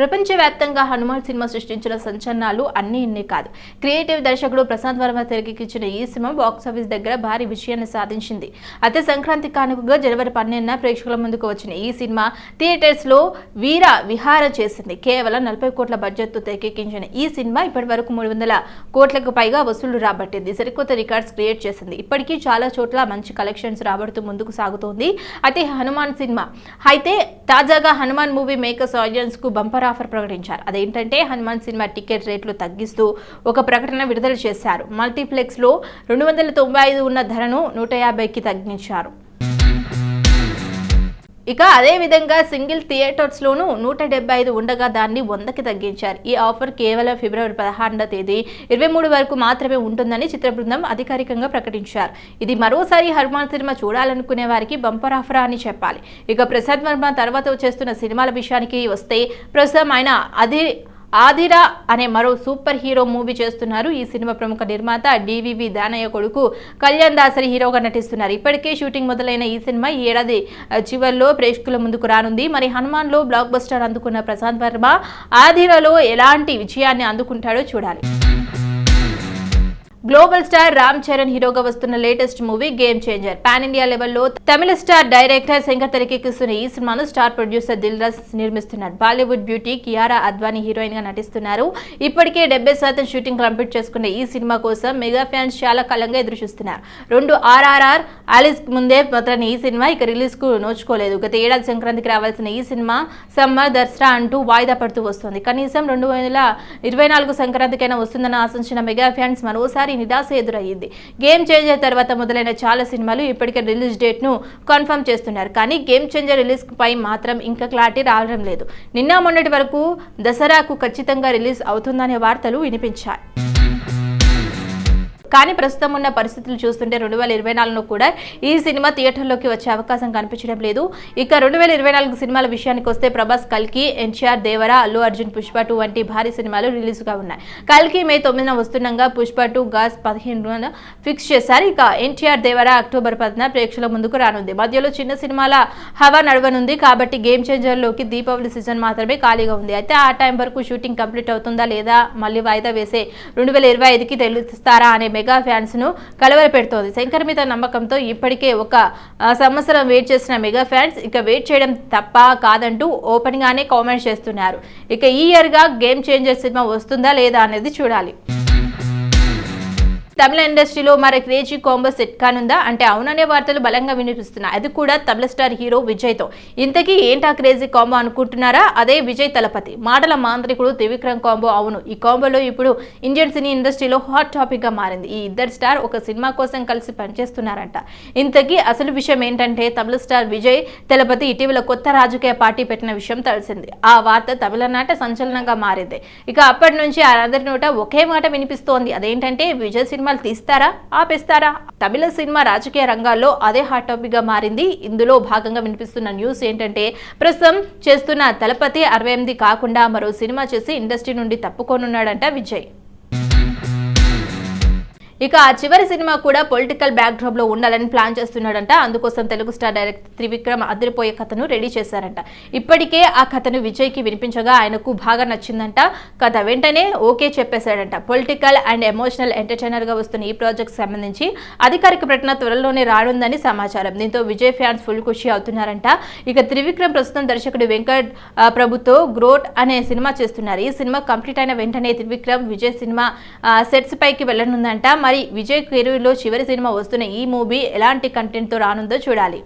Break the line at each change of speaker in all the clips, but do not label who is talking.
ప్రపంచవ్యాప్తంగా హనుమాన్ సినిమా సృష్టించిన సంచలనాలు ఇన్ని కాదు. క్రియేటివ్ దర్శకుడు ప్రశాంత్ వర్మ తెరకెక్కించిన ఈ సినిమా బాక్సాఫీస్ దగ్గర భారీ విజయాన్ని సాధించింది. అయితే సంక్రాంతి కానుకగా జనవరి 12న ప్రేక్షకుల ముందుకు వచ్చిన ఈ సినిమా థియేటర్స్ లో విహారం చేసింది. కేవలం 40 కోట్ల బడ్జెట్ తో తెరకెక్కించిన ఈ సినిమా ఇప్పటి వరకు 300 కోట్లకు పైగా వసూళ్లు రాబట్టింది. సరికొత్త రికార్డ్స్ క్రియేట్ చేసింది. ఇప్పటికీ చాలా చోట్ల మంచి కలెక్షన్స్ రాబడుతూ ముందుకు సాగుతోంది. అయితే హనుమాన్ సినిమా అయితే తాజాగా హనుమాన్ మూవీ మేకర్స్ ఆడియన్స్ కు బంపర్ ఆఫర్ ప్రకటించారు. అదేంటంటే హనుమాన్ సినిమా టికెట్ రేట్లు తగ్గిస్తూ ఒక ప్రకటన విడుదల చేశారు. మల్టీప్లెక్స్ లో 295 ఉన్న ధరను 150కి తగ్గించారు. ఇక అదే విధంగా సింగిల్ థియేటర్స్ లోనూ 175 ఉండగా దాన్ని 100కి తగ్గించారు. ఈ ఆఫర్ కేవలం ఫిబ్రవరి 16వ తేదీ 23 వరకు మాత్రమే ఉంటుందని చిత్ర బృందం అధికారికంగా ప్రకటించారు. ఇది మరోసారి హనుమాన్ సినిమా చూడాలనుకునే వారికి బంపర్ ఆఫర్ అని చెప్పాలి. ఇక ప్రశాంత్ వర్మ తర్వాత చేస్తున్న సినిమాల విషయానికి వస్తే ప్రస్తుతం ఆయన ఆదిరా అనే మరో సూపర్ హీరో మూవీ చేస్తున్నారు. ఈ సినిమా ప్రముఖ నిర్మాత డివివి దానయ్య కొడుకు కళ్యాణ్ దాసరి హీరోగా నటిస్తున్నారు. ఇప్పటికే షూటింగ్ మొదలైన ఈ సినిమా ఈ ఏడాది చివరిలో ప్రేక్షకుల ముందుకు రానుంది. మరి హనుమాన్ లో బ్లాక్ బస్టర్ అందుకున్న ప్రశాంత్ వర్మ ఆదిరాలో ఎలాంటి విజయాన్ని అందుకుంటాడో చూడాలి. గ్లోబల్ స్టార్ రామ్ చరణ్ హీరోగా వస్తున్న latest movie game changer. Pan India లెవెల్లో తమిళ స్టార్ డైరెక్టర్ శంకర్ తెరకెక్కిస్తున్న ఈ సినిమాను స్టార్ ప్రొడ్యూసర్ దిల్ రాజు నిర్మిస్తున్నారు. బాలీవుడ్ బ్యూటీ కియారా అద్వానీ హీరోయిన్ గా నటిస్తున్నారు. ఇప్పటికే 70% షూటింగ్ కంప్లీట్ చేసుకున్న ఈ సినిమా కోసం మెగా ఫ్యాన్స్ చాలా కాలంగా ఎదురుచూస్తున్నారు. 2 RRR ఆలిస్ ముందే మొదలైన ఈ సినిమా ఇక రిలీజ్ కు నోచుకోలేదు. గత ఏడాది సంక్రాంతికి రావాల్సిన ఈ సినిమా సమ్మర్ దసరా అంటూ వాయిదా పడుతూ వస్తుంది. కనీసం 2024 సంక్రాంతికైనా వస్తుందని ఆశించిన మెగా ఫ్యాన్స్ మరోసారి నిరాశ ఎదురయ్యింది. గేమ్ చేంజర్ తర్వాత మొదలైన చాలా సినిమాలు ఇప్పటికే రిలీజ్ డేట్ ను కన్ఫర్మ్ చేస్తున్నారు. కానీ గేమ్ చేంజర్ రిలీజ్ పై మాత్రం ఇంకా క్లారిటీ రావడం లేదు. నిన్న మొన్నటి వరకు దసరాకు ఖచ్చితంగా రిలీజ్ అవుతుందనే వార్తలు వినిపించాయి. కానీ ప్రస్తుతం ఉన్న పరిస్థితులు చూస్తుంటే 2024లో కూడా ఈ సినిమా థియేటర్లోకి వచ్చే అవకాశం కనిపించడం లేదు. ఇక 2024 సినిమాల విషయానికి వస్తే ప్రభాస్ కల్కి, ఎన్టీఆర్ దేవరా, అల్లు అర్జున్ పుష్ప 2 వంటి భారీ సినిమాలు రిలీజ్ గా ఉన్నాయి. కల్కి మే 9న వస్తుండగా పుష్ప 2 గాస్ 15న ఫిక్స్ చేశారు. ఇక ఎన్టీఆర్ దేవరా అక్టోబర్ 10న ప్రేక్షకుల ముందుకు రానుంది. మధ్యలో చిన్న సినిమాల హవా నడవనుంది. కాబట్టి గేమ్ చేంజర్ లోకి దీపావళి సీజన్ మాత్రమే ఖాళీగా ఉంది. అయితే ఆ టైం వరకు షూటింగ్ కంప్లీట్ అవుతుందా లేదా మళ్ళీ వాయిదా వేసే 2025కి తెలుస్తారా అనే మెగా ఫ్యాన్స్ ను కలవరపెడుతోంది. శంకర్ మీద నమ్మకంతో ఇప్పటికే ఒక సంవత్సరం వెయిట్ చేసిన మెగా ఫ్యాన్స్ ఇక వెయిట్ చేయడం తప్ప కాదంటూ ఓపెన్ గానే కామెంట్స్ చేస్తున్నారు. ఇక ఈ ఇయర్ గా గేమ్ చేంజర్ సినిమా వస్తుందా లేదా అనేది చూడాలి. తమిళ ఇండస్ట్రీలో మరి క్రేజీ కాంబో సెట్ కానుందా అంటే అవుననే వార్తలు బలంగా వినిపిస్తున్నాయి. అది కూడా తమిళ స్టార్ హీరో విజయ్ తో. ఇంతకీ ఏంటా క్రేజీ కాంబో అనుకుంటున్నారా? అదే విజయ్ తలపతి మాటల మాంత్రికుడు త్రివిక్రమ్ కాంబో. అవును, ఈ కాంబోలో ఇప్పుడు ఇండియన్ సినీ ఇండస్ట్రీలో హాట్ టాపిక్ గా మారింది. ఈ ఇద్దరు స్టార్ ఒక సినిమా కోసం కలిసి పనిచేస్తున్నారంట. ఇంతకీ అసలు విషయం ఏంటంటే తమిళ స్టార్ విజయ్ తలపతి ఇటీవల కొత్త రాజకీయ పార్టీ పెట్టిన విషయం తెలిసింది. ఆ వార్త తమిళనాట సంచలనంగా మారింది. ఇక అప్పటి నుంచి అందరి నోట ఒకే మాట వినిపిస్తోంది. అదేంటంటే విజయ్ సినిమా తీస్తారా ఆపేస్తారా? తమిళ సినిమా రాజకీయ రంగాల్లో అదే హాట్ టాపిక్ గా మారింది. ఇందులో భాగంగా వినిపిస్తున్న న్యూస్ ఏంటంటే ప్రస్తుతం చేస్తున్న తలపతి 68 కాకుండా మరో సినిమా చేసి ఇండస్ట్రీ నుండి తప్పుకోనున్నాడంట విజయ్. ఇక ఆ చివరి సినిమా కూడా పొలిటికల్ బ్యాక్ డ్రాప్ లో ఉండాలని ప్లాన్ చేస్తున్నాడంట. అందుకోసం తెలుగు స్టార్ డైరెక్టర్ త్రివిక్రమ్ అదిరిపోయే కథను రెడీ చేశారంట. ఇప్పటికే ఆ కథను విజయ్ కి వినిపించగా ఆయనకు బాగా నచ్చిందంట. కథ వెంటనే ఓకే చెప్పేశాడంట. పొలిటికల్ అండ్ ఎమోషనల్ ఎంటర్టైనర్ గా వస్తున్న ఈ ప్రాజెక్ట్ సంబంధించి అధికారిక ప్రకటన త్వరలోనే రానుందని సమాచారం. దీంతో విజయ్ ఫ్యాన్స్ ఫుల్ ఖుషి అవుతున్నారంట. ఇక త్రివిక్రమ్ ప్రస్తుతం దర్శకుడు వెంకట్ ప్రభుతో గ్రోట్ అనే సినిమా చేస్తున్నారు. ఈ సినిమా కంప్లీట్ అయిన వెంటనే త్రివిక్రమ్ విజయ్ సినిమా సెట్స్ పైకి వెళ్లనుందంట. మరి విజయ్ కెరీర్లో చివరి సినిమా వస్తున్న ఈ మూవీ ఎలాంటి కంటెంట్ తో రానుందో చూడాలి.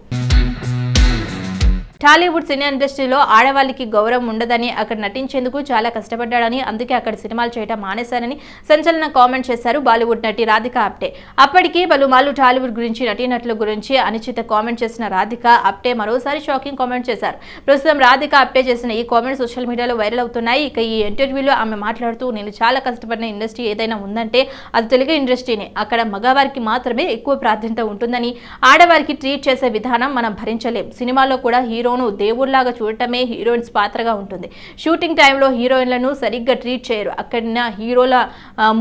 టాలీవుడ్ సినీ ఇండస్ట్రీలో ఆడవాళ్ళకి గౌరవం ఉండదని, అక్కడ నటించేందుకు చాలా కష్టపడ్డాడని, అందుకే అక్కడ సినిమాలు చేయడం మానేశారని సంచలన కామెంట్ చేశారు బాలీవుడ్ నటి రాధికా ఆప్టే. అప్పటికి పలుమార్లు టాలీవుడ్ గురించి నటీనటుల గురించి అనుచిత కామెంట్ చేసిన రాధికా ఆప్టే మరోసారి షాకింగ్ కామెంట్ చేశారు. ప్రస్తుతం రాధికా ఆప్టే చేసిన ఈ కామెంట్ సోషల్ మీడియాలో వైరల్ అవుతున్నాయి. ఇక ఈ ఇంటర్వ్యూలో ఆమె మాట్లాడుతూ నేను చాలా కష్టపడిన ఇండస్ట్రీ ఏదైనా ఉందంటే అది తెలుగు ఇండస్ట్రీనే. అక్కడ మగవారికి మాత్రమే ఎక్కువ ప్రాధాన్యత ఉంటుందని, ఆడవారికి ట్రీట్ చేసే విధానం మనం భరించలేం. సినిమాలో కూడా హీరో అందులోనూ దేవుళ్లాగా చూడటమే హీరోయిన్స్ పాత్రగా ఉంటుంది. షూటింగ్ టైంలో హీరోయిన్లను సరిగ్గా ట్రీట్ చేయరు. అక్కడిన హీరోల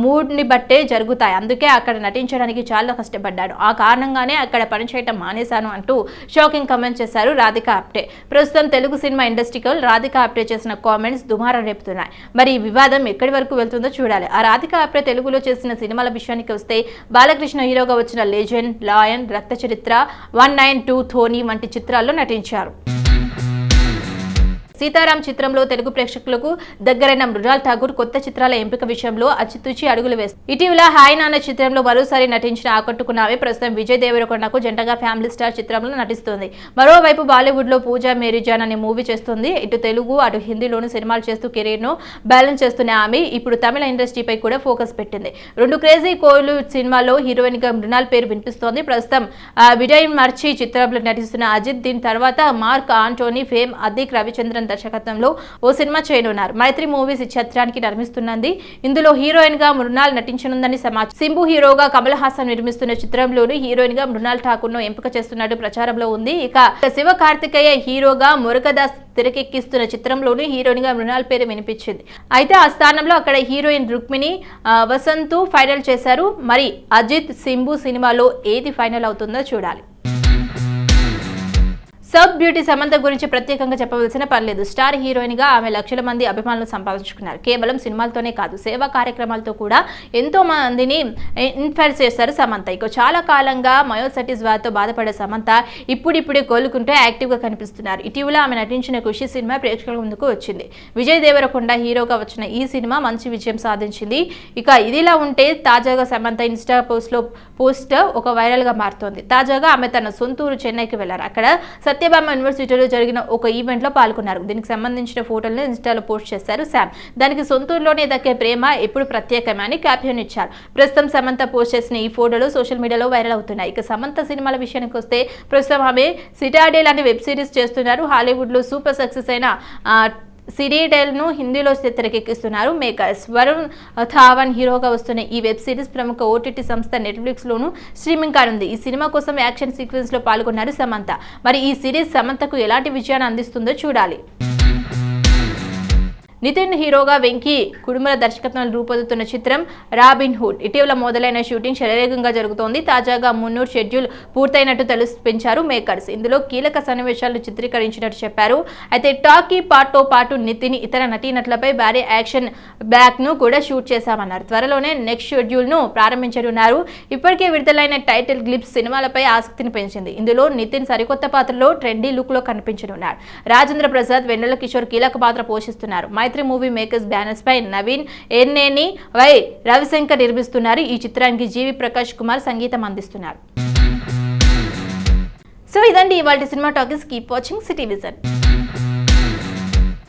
మూడ్ని బట్టే జరుగుతాయి. అందుకే అక్కడ నటించడానికి చాలా కష్టపడ్డాను. ఆ కారణంగానే అక్కడ పనిచేయటం మానేశాను అంటూ షాకింగ్ కామెంట్ చేశారు రాధిక ఆప్టే. ప్రస్తుతం తెలుగు సినిమా ఇండస్ట్రీలో రాధిక ఆప్టే చేసిన కామెంట్స్ దుమారం రేపుతున్నాయి. మరి ఈ వివాదం ఎక్కడి వరకు వెళ్తుందో చూడాలి. ఆ రాధిక ఆప్టే తెలుగులో చేసిన సినిమాల విషయానికి వస్తే బాలకృష్ణ హీరోగా వచ్చిన లెజెండ్, లాయన్, రక్త చరిత్ర, 192 ధోని వంటి చిత్రాల్లో నటించారు. సీతారాం చిత్రంలో తెలుగు ప్రేక్షకులకు దగ్గరైన మృణాల్ ఠాగూర్ కొత్త చిత్రాల ఎంపిక విషయంలో అచితూచి అడుగులు వేస్తారు. ఇటీవల హాయ్ నాన్న చిత్రంలో మరోసారి నటించిన ఆకట్టుకున్న ఆమె ప్రస్తుతం విజయ్ దేవరకొండకు జంటగా ఫ్యామిలీ స్టార్ చిత్రంలో నటిస్తుంది. మరోవైపు బాలీవుడ్ లో పూజా మేరీ జాన్ అనే మూవీ చేస్తుంది. ఇటు తెలుగు అటు హిందీలోనూ సినిమాలు చేస్తూ కెరీర్ ను బ్యాలెన్స్ చేస్తున్న ఆమె ఇప్పుడు తమిళ ఇండస్ట్రీపై కూడా ఫోకస్ పెట్టింది. 2 క్రేజీ కోయిలు సినిమాలో హీరోయిన్ గా మృణాల్ పేరు వినిపిస్తోంది. ప్రస్తుతం విజయ్ మర్చి చిత్రంలో నటిస్తున్న అజిత్, దీని తర్వాత mark Antony fame Adhik Ravichandran దర్శకత్వంలో ఓ సినిమా చేయనున్నారు. మైత్రి మూవీస్ ఈ చిత్రానికి నిర్మిస్తున్నది. ఇందులో హీరోయిన్ గా మృణాల్ నటించనుందని సమాచారం. సింబు హీరోగా కమల్ హాసన్ నిర్మిస్తున్న చిత్రంలోని హీరోయిన్ గా మృణాల్ ఠాకూర్ ను ఎంపిక చేస్తున్నట్టు ప్రచారంలో ఉంది. ఇక శివ కార్తికేయ హీరోగా మురుగదాస్ తెరకెక్కిస్తున్న చిత్రంలోని హీరోయిన్ గా మృణాల్ పేరు వినిపించింది. అయితే ఆ స్థానంలో అక్కడ హీరోయిన్ రుక్మిణి వసంత్ ఫైనల్ చేశారు. మరి అజిత్, సింబు సినిమాలో ఏది ఫైనల్ అవుతుందో చూడాలి. సౌత్ బ్యూటీ సమంత గురించి ప్రత్యేకంగా చెప్పవలసిన పర్లేదు. స్టార్ హీరోయిన్ గా ఆమె లక్షల మంది అభిమానులు సంపాదించుకున్నారు. కేవలం సినిమాలతోనే కాదు, సేవా కార్యక్రమాలతో కూడా ఎంతో మందిని ఇన్స్పైర్ చేశారు సమంత. ఇక చాలా కాలంగా మయోసైటిస్ వ్యాధితో బాధపడే సమంత ఇప్పుడిప్పుడే కోలుకుంటూ యాక్టివ్ గా కనిపిస్తున్నారు. ఇటీవల ఆమె నటించిన ఖుషి సినిమా ప్రేక్షకుల ముందుకు వచ్చింది. విజయ్ దేవరకొండ హీరోగా వచ్చిన ఈ సినిమా మంచి విజయం సాధించింది. ఇక ఇదిలా ఉంటే తాజాగా సమంత ఇన్స్టా పోస్ట్ ఒక వైరల్ గా మారుతోంది. తాజాగా ఆమె తన సొంతూరు చెన్నైకి వెళ్లారు. అక్కడ సత్యభామ యూనివర్సిటీలో జరిగిన ఒక ఈవెంట్ లో పాల్గొన్నారు. దీనికి సంబంధించిన ఫోటోలను ఇన్స్టాలో పోస్ట్ చేశారు శామ్. దానికి సొంతూరులోనే దక్కే ప్రేమ ఎప్పుడు ప్రత్యేకమని క్యాప్షన్ ఇచ్చారు. ప్రస్తుతం సమంత పోస్ట్ చేసిన ఈ ఫోటోలు సోషల్ మీడియాలో వైరల్ అవుతున్నాయి. ఇక సమంత సినిమాల విషయానికి వస్తే ప్రస్తుతం ఆమె సిటాడేల్ అనే వెబ్ సిరీస్ చేస్తున్నారు. హాలీవుడ్ లో సూపర్ సక్సెస్ అయిన సిటాడేల్ ను హిందీలో తెరకెక్కిస్తున్నారు మేకర్స్. వరుణ్ ధావన్ హీరోగా వస్తున్న ఈ వెబ్ సిరీస్ ప్రముఖ ఓటీటీ సంస్థ నెట్ఫ్లిక్స్ లోను స్ట్రీమింగ్ కానుంది. ఈ సినిమా కోసం యాక్షన్ సీక్వెన్స్ లో పాల్గొన్నారు సమంత. మరి ఈ సిరీస్ సమంతకు ఎలాంటి విజయాన్ని అందిస్తుందో చూడాలి. నితిన్ హీరోగా వెంకీ కుడుముల దర్శకత్వంలో రూపొందుతున్న చిత్రం రాబిన్ హుడ్ ఇటీవల మొదలైన షూటింగ్ శరవేగంగా జరుగుతోంది. తాజాగా మున్నూరు షెడ్యూల్ పూర్తయినట్టు తెలిపించారు మేకర్స్. ఇందులో కీలక సన్నివేశాలను చిత్రీకరించినట్టు చెప్పారు. అయితే టాకీ పార్ట్తో పాటు నితిన్ ఇతర నటీనటులపై భారీ యాక్షన్ బ్యాక్ ను కూడా షూట్ చేశామన్నారు. త్వరలోనే నెక్స్ట్ షెడ్యూల్ ను ప్రారంభించనున్నారు. ఇప్పటికే విడుదలైన టైటిల్ గ్లిప్స్ సినిమాలపై ఆసక్తిని పెంచింది. ఇందులో నితిన్ సరికొత్త పాత్రలో ట్రెండీ లుక్ లో కనిపించనున్నాడు. రాజేంద్ర ప్రసాద్, వెన్నెల కిషోర్ కీలక పాత్ర పోషిస్తున్నారు. మైత్రి మూవీ మేకర్స్ బ్యానర్స్ పై నవీన్ ఎన్నేని వై రవిశంకర్ నిర్మిస్తున్నారు. ఈ చిత్రానికి జీవి ప్రకాష్ కుమార్ సంగీతం అందిస్తున్నారు. సో ఇదండి ఇవాల్టి cinema talkies. Keep watching city vision.